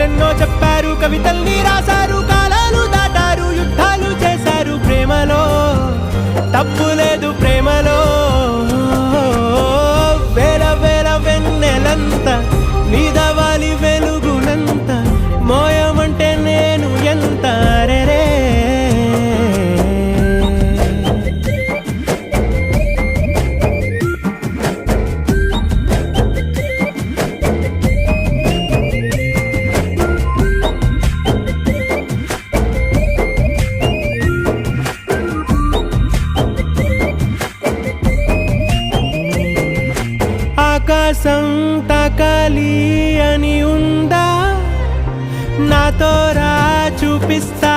కథలెన్నో చెప్పారు, కవితల్ని రాశారు, కాలాలు దాటారు, యుద్ధాలు చేశారు. ప్రేమలో తప్పు లేదు, ప్రేమలో వేల వేల వెన్నెలంత నీదవాలి వెలుగునంత, మోయమంటే నేను ఎంత రే. ఆకాశం తాకాలి అని ఉందా, నాతో రా చూపిస్తా